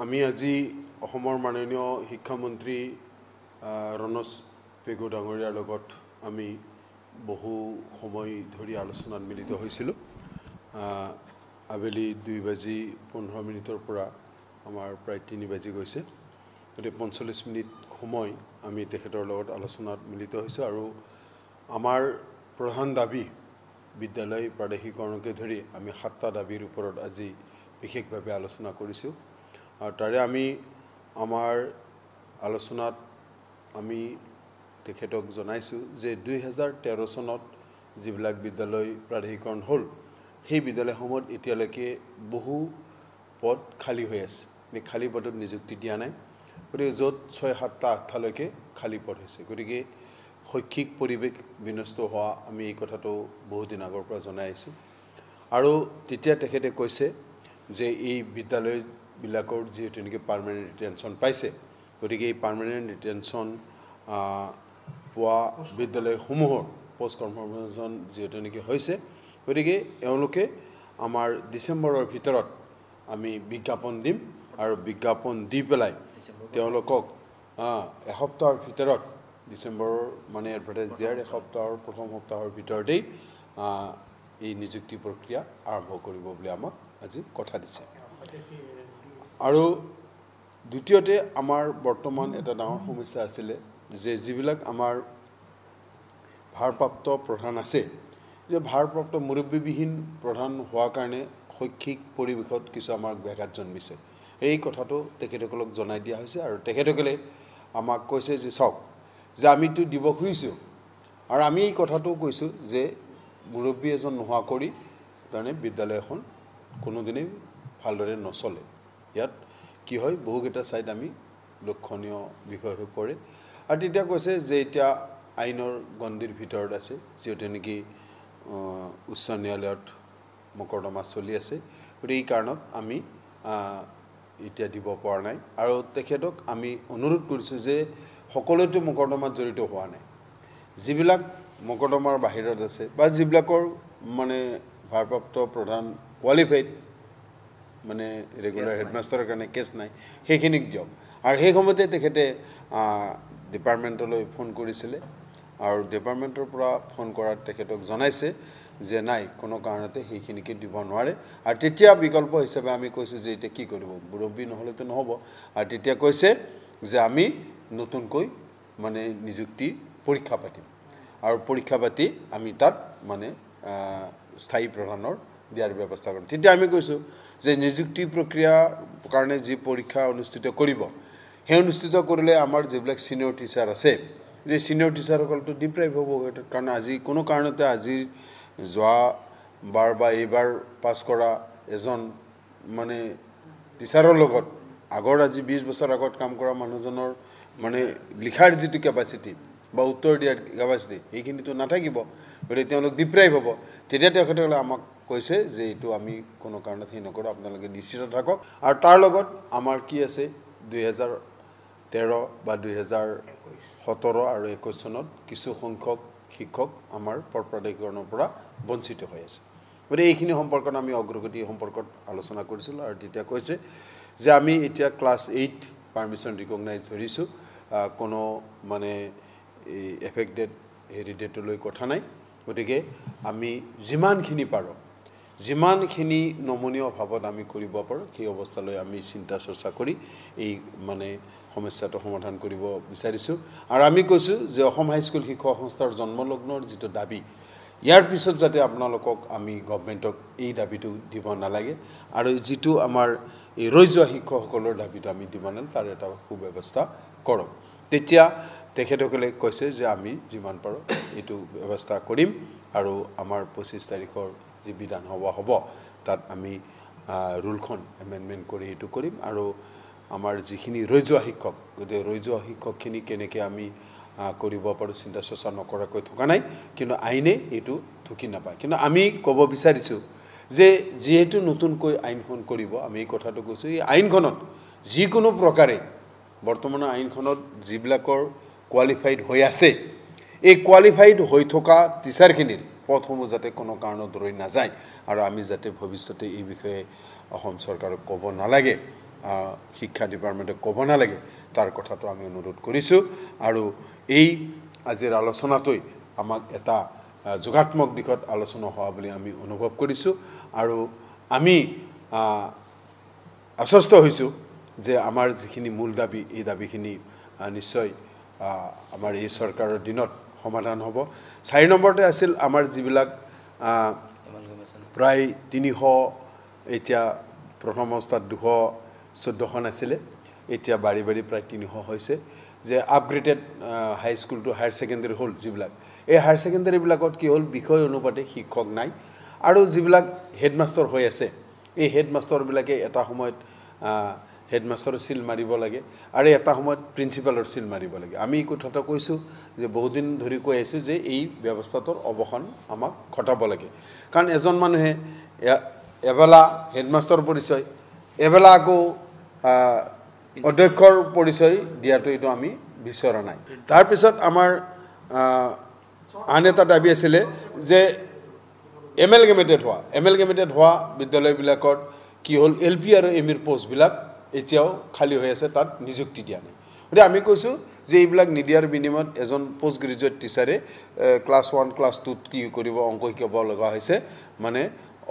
আমি আজি অসমৰ মাননীয় শিক্ষামন্ত্ৰী ৰনজ পেগু ডাঙৰীয়াৰ লগত আমি বহু সময় ধৰি আলোচনাত মিলিত হৈছিলোঁ। আবেলি 2:15 পৰা আমাৰ প্ৰায় 3 বাজি গৈছে। গতিকে 45 মিনিট সময় আমি তেখেতৰ লগত আলোচনাত মিলিত হৈছোঁ আৰু আমাৰ প্ৰধান দাবী বিদ্যালয় প্ৰাদেশিকৰণকে ধৰি আমি 7টা দাবীৰ ওপৰত আজি বিশেষভাৱে আলোচনা কৰিছোঁ। আৰু তাৰে আমি আমাৰ আলোচনাত আমি তেখেতক জনাইছোঁ যে 2013 চনত যিবিলাক বিদ্যালয় প্ৰাদেশিকৰণ হ'ল সেই বিদ্যালয়সমূহত এতিয়ালৈকে বহু পদ খালী হৈ আছে। এই খালী পদত নিযুক্তি দিয়া নাই। গতিকে য'ত 6, 7টা 8টালৈকে খালী পদ হৈছে। গতিকে শৈক্ষিক পৰিৱেশ বিনষ্ট হোৱা আমি এই কথাটো বহুদিন আগৰ পৰা জনাই আহিছোঁ। আৰু তেতিয়া তেখেতে কৈছে যে এই বিদ্যালয়বিলাকৰ যিহেতু নেকি পাৰ্মানেণ্ট ৰিটেনশ্যন পাইছে, গতিকে এই পাৰ্মানেণ্ট ৰিটেনশ্যন পোৱা বিদ্যালয়সমূহৰ পষ্ট কনফাৰ্মেশ্যন যিহেতু নেকি হৈছে, গতিকে এওঁলোকে আমাৰ ডিচেম্বৰৰ ভিতৰত আমি বিজ্ঞাপন দিম আৰু বিজ্ঞাপন দি পেলাই তেওঁলোকক এসপ্তাহৰ ভিতৰত ডিচেম্বৰৰ মানে এডভাৰটাইজ দিয়াৰ এসপ্তাহৰ প্ৰথম সপ্তাহৰ ভিতৰতেই এই নিযুক্তি প্ৰক্ৰিয়া আৰম্ভ কৰিব বুলি আমাক আজি কথা দিছে। আৰু দ্বিতীয়তে আমাৰ বৰ্তমান এটা ডাঙৰ সমস্যা আছিলে যে যিবিলাক আমাৰ ভাৰপ্ৰাপ্ত প্ৰধান আছে, যে ভাৰপ্ৰাপ্ত মুৰব্বীবিহীন প্ৰধান হোৱাৰ কাৰণে শৈক্ষিক পৰিৱেশত কিছু আমাৰ ব্যাঘাত জন্মিছে। এই কথাটো তেখেতসকলক জনাই দিয়া হৈছে আৰু তেখেতসকলে আমাক কৈছে যে চাওক যে আমিতো দিব খুজিছোঁ আৰু আমি এই কথাটো কৈছোঁ যে মুৰব্বী এজন নোহোৱা কৰি কাৰণে বিদ্যালয় এখন কোনোদিনেই ভালদৰে নচলে। ইয়াত কি হয় বহুকেইটা ছাইড আমি লক্ষণীয় বিষয় হৈ পৰে। আৰু তেতিয়া কৈছে যে এতিয়া আইনৰ গণ্ডিৰ ভিতৰত আছে, যিহেতু নেকি উচ্চ ন্যায়ালয়ত মোকৰ্দমা চলি আছে। গতিকে এই কাৰণত আমি এতিয়া দিব পৰা নাই। আৰু তেখেতক আমি অনুৰোধ কৰিছোঁ যে সকলোতো মোকৰ্দমাত জড়িত হোৱা নাই, যিবিলাক মোকৰ্দমাৰ বাহিৰত আছে বা যিবিলাকৰ মানে ভাৰপ্ৰাপ্ত প্ৰধান কোৱালিফাইড মানে ৰেগুলাৰ হেডমাষ্টাৰৰ কাৰণে কেছ নাই, সেইখিনিক দিয়ক। আৰু সেই সময়তে তেখেতে ডিপাৰ্টমেণ্টলৈ ফোন কৰিছিলে আৰু ডিপাৰ্টমেণ্টৰ পৰা ফোন কৰাত তেখেতক জনাইছে যে নাই, কোনো কাৰণতে সেইখিনিকে দিব নোৱাৰে। আৰু তেতিয়া বিকল্প হিচাপে আমি কৈছোঁ যে এতিয়া কি কৰিব, মুৰব্বী নহ'লেতো নহ'ব। আৰু তেতিয়া কৈছে যে আমি নতুনকৈ মানে নিযুক্তি পৰীক্ষা পাতিম আৰু পৰীক্ষা পাতি আমি তাত মানে স্থায়ী প্ৰধানৰ দিয়াৰ ব্যৱস্থা কৰিম। তেতিয়া আমি কৈছোঁ যে নিযুক্তি প্ৰক্ৰিয়াৰ কাৰণে যি পৰীক্ষা অনুষ্ঠিত কৰিব, সেই অনুষ্ঠিত কৰিলে আমাৰ যিবিলাক ছিনিয়ৰ টিচাৰ আছে, যে ছিনিয়ৰ টিচাৰসকলতো ডিপ্ৰাইভ হ'ব। কাৰণ আজি কোনো কাৰণতে আজিৰ যোৱাবাৰ বা এইবাৰ পাছ কৰা এজন মানে টিচাৰৰ লগত আগৰ আজি 20 বছৰ আগত কাম কৰা মানুহজনৰ মানে লিখাৰ যিটো কেপাচিটি বা উত্তৰ দিয়াৰ কেপাচিটি সেইখিনিতো নাথাকিব। গতিকে তেওঁলোক ডিপ্ৰাইভ হ'ব। তেতিয়া তেখেতসকলে আমাক কৈছে যে এইটো আমি কোনো কাৰণত সেই নকৰোঁ, আপোনালোকে নিশ্চিত থাকক। আৰু তাৰ লগত আমাৰ কি আছে 2013 বা 2017 আৰু 21 চনত কিছু সংখ্যক শিক্ষক আমাৰ প্ৰাদেশিকৰণৰ পৰা বঞ্চিত হৈ আছে। গতিকে এইখিনি সম্পৰ্কত আমি অগ্ৰগতি সম্পৰ্কত আলোচনা কৰিছিলোঁ আৰু তেতিয়া কৈছে যে আমি এতিয়া ক্লাছ 8 পাৰ্মিশ্যন ৰিকগনাইজ ধৰিছোঁ, কোনো মানে এই এফেক্টেড হেৰি ডেটলৈ কথা নাই। গতিকে আমি যিমানখিনি পাৰোঁ, যিমানখিনি নমনীয় ভাৱত আমি কৰিব পাৰোঁ সেই অৱস্থালৈ আমি চিন্তা চৰ্চা কৰি এই মানে সমস্যাটো সমাধান কৰিব বিচাৰিছোঁ। আৰু আমি কৈছোঁ যে অসম হাইস্কুল শিক্ষক সংস্থাৰ জন্মলগ্নৰ যিটো দাবী, ইয়াৰ পিছত যাতে আপোনালোকক আমি গভৰ্ণমেণ্টক এই দাবীটো দিব নালাগে আৰু যিটো আমাৰ এই ৰৈ যোৱা শিক্ষকসকলৰ দাবীটো আমি দিব নালাগে, তাৰ এটা সুব্যৱস্থা কৰক। তেতিয়া তেখেতসকলে কৈছে যে আমি যিমান পাৰোঁ এইটো ব্যৱস্থা কৰিম আৰু আমাৰ 25 তাৰিখৰ যি বিধানসভা হ'ব তাত আমি ৰুলখন এমেণ্ডমেণ্ট কৰি এইটো কৰিম। আৰু আমাৰ যিখিনি ৰৈ যোৱা শিক্ষক, গতিকে ৰৈ যোৱা শিক্ষকখিনি কেনেকৈ আমি কৰিব পাৰোঁ চিন্তা চৰ্চা নকৰাকৈ থকা নাই, কিন্তু আইনে এইটো ঢুকি নাপায়। কিন্তু আমি ক'ব বিচাৰিছোঁ যে যিহেতু নতুনকৈ আইনখন কৰিব, আমি এই কথাটো কৈছোঁ এই আইনখনত যিকোনো প্ৰকাৰে বৰ্তমানৰ আইনখনত যিবিলাকৰ কোৱালিফাইড হৈ আছে, এই কোৱালিফাইড হৈ থকা টিচাৰখিনিৰ পদসমূহ যাতে কোনো কাৰণত ৰৈ নাযায় আৰু আমি যাতে ভৱিষ্যতে এই বিষয়ে অসম চৰকাৰক ক'ব নালাগে, শিক্ষা ডিপাৰ্টমেণ্টে ক'ব নালাগে তাৰ কথাটো আমি অনুৰোধ কৰিছোঁ আৰু এই আজিৰ আলোচনাটোই আমাক এটা যোগাত্মক দিশত আলোচনা হোৱা বুলি আমি অনুভৱ কৰিছোঁ আৰু আমি আশ্বস্ত হৈছোঁ যে আমাৰ যিখিনি মূল দাবী এই দাবীখিনি নিশ্চয় আমাৰ এই চৰকাৰৰ দিনত সমাধান হ'ব 4 নম্বৰতে আছিল আমাৰ যিবিলাক প্ৰায় 300 এতিয়া প্ৰথম অৱস্থাত 214খন আছিলে এতিয়া বাঢ়ি বাঢ়ি প্ৰায় 300 হৈছে যে আপগ্ৰেডেড হাই স্কুল টু হায়াৰ ছেকেণ্ডাৰী হ'ল যিবিলাক এই হায়াৰ ছেকেণ্ডাৰীবিলাকত কি হ'ল বিষয় অনুপাতে শিক্ষক নাই আৰু যিবিলাক হেডমাষ্টাৰ হৈ আছে এই হেডমাষ্টাৰবিলাকে এটা সময়ত হেডমাষ্টাৰৰ সিল মাৰিব লাগে আৰু এটা সময়ত প্ৰিন্সিপালৰ সিল মাৰিব লাগে আমি এই কথাটো কৈছোঁ যে বহুদিন ধৰি কৈ আছোঁ যে এই ব্যৱস্থাটোৰ অৱসান আমাক ঘটাব লাগে কাৰণ এজন মানুহে এবেলা হেডমাষ্টাৰ পৰিচয় এবেলা আকৌ অধ্যক্ষৰ পৰিচয় দিয়াটো এইটো আমি বিচৰা নাই তাৰপিছত আমাৰ আন এটা দাবী আছিলে যে এমেলগেমেটেড হোৱা বিদ্যালয়বিলাকত কি হ'ল এলপি আৰু এমইৰ পোষ্টবিলাক এতিয়াও খালী হৈ আছে তাত নিযুক্তি দিয়া নাই গতিকে আমি কৈছোঁ যে এইবিলাক নিদিয়াৰ বিনিময়ত এজন পোষ্ট গ্ৰেজুৱেট টিচাৰে ক্লাছ 1 ক্লাছ 2ত কি কৰিব অংক শিকাব লগা হৈছে মানে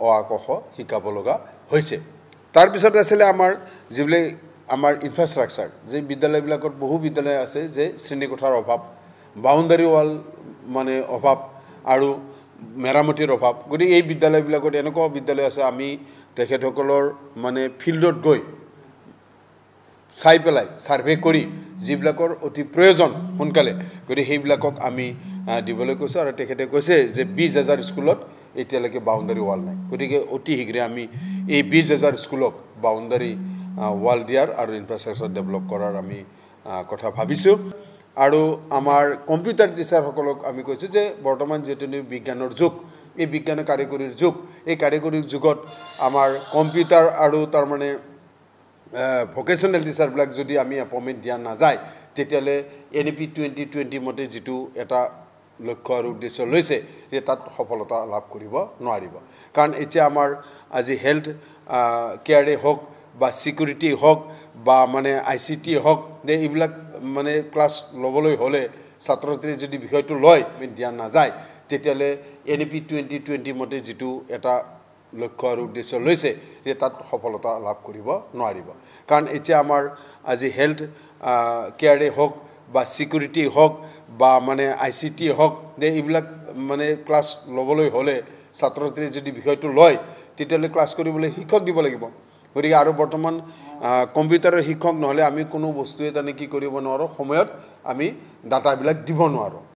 অ আ ক খ শিকাব লগা হৈছে তাৰপিছত আছিলে আমাৰ যিবিলাক আমাৰ ইনফ্ৰাষ্ট্ৰাকচাৰ যে বিদ্যালয়বিলাকত বহু বিদ্যালয় আছে যে শ্ৰেণীকোঠাৰ অভাৱ বাউণ্ডাৰী ৱাল মানে অভাৱ আৰু মেৰামতিৰ অভাৱ গতিকে এই বিদ্যালয়বিলাকত এনেকুৱা বিদ্যালয় আছে আমি তেখেতসকলৰ মানে ফিল্ডত গৈ চাই পেলাই সাৰ্ভে কৰি যিবিলাকৰ অতি প্ৰয়োজন সোনকালে গতিকে সেইবিলাকক আমি দিবলৈ কৈছোঁ আৰু তেখেতে কৈছে যে 20,000 স্কুলত এতিয়ালৈকে বাউণ্ডাৰী ৱাল নাই গতিকে অতি শীঘ্ৰে আমি এই 20,000 স্কুলক বাউণ্ডাৰী ৱাল দিয়াৰ আৰু ইনফ্ৰাষ্ট্ৰাকচাৰ ডেভেলপ কৰাৰ আমি কথা ভাবিছোঁ আৰু আমাৰ কম্পিউটাৰ টিচাৰসকলক আমি কৈছোঁ যে বৰ্তমান যিটো বিজ্ঞানৰ যুগ এই বিজ্ঞান কাৰিকৰীৰ যুগ এই কাৰিকৰীৰ যুগত আমাৰ কম্পিউটাৰ আৰু তাৰমানে ভোকেশ্যনেল টিচাৰবিলাক যদি আমি এপইণ্টমেণ্ট দিয়া নাযায় তেতিয়াহ'লে NEP 2020 মতে যিটো এটা লক্ষ্য আৰু উদ্দেশ্য লৈছে যে তাত সফলতা লাভ কৰিব নোৱাৰিব কাৰণ এতিয়া আমাৰ আজি হেল্থ কেয়াৰে হওক বা সিকিউৰিটি হওক বা মানে ICT হওক যে এইবিলাক মানে ক্লাছ ল'বলৈ হ'লে ছাত্ৰ ছাত্ৰীয়ে যদি বিষয়টো লয় দিয়া নাযায় তেতিয়াহ'লে NEP 2020 মতে যিটো এটা লক্ষ্য আৰু উদ্দেশ্য লৈছে যে তাত সফলতা লাভ কৰিব নোৱাৰিব কাৰণ এতিয়া আমাৰ আজি হেল্থ কেয়াৰে হওক বা সিকিউৰিটি হওক বা মানে ICT হওক যে এইবিলাক মানে ক্লাছ ল'বলৈ হ'লে ছাত্ৰ ছাত্ৰীয়ে যদি বিষয়টো লয় তেতিয়াহ'লে ক্লাছ কৰিবলৈ শিক্ষক দিব লাগিব গতিকে আৰু বৰ্তমান কম্পিউটাৰৰ শিক্ষক নহ'লে আমি কোনো বস্তুৱে তাৰমানে কি কৰিব নোৱাৰোঁ সময়ত আমি ডাটাবিলাক দিব নোৱাৰোঁ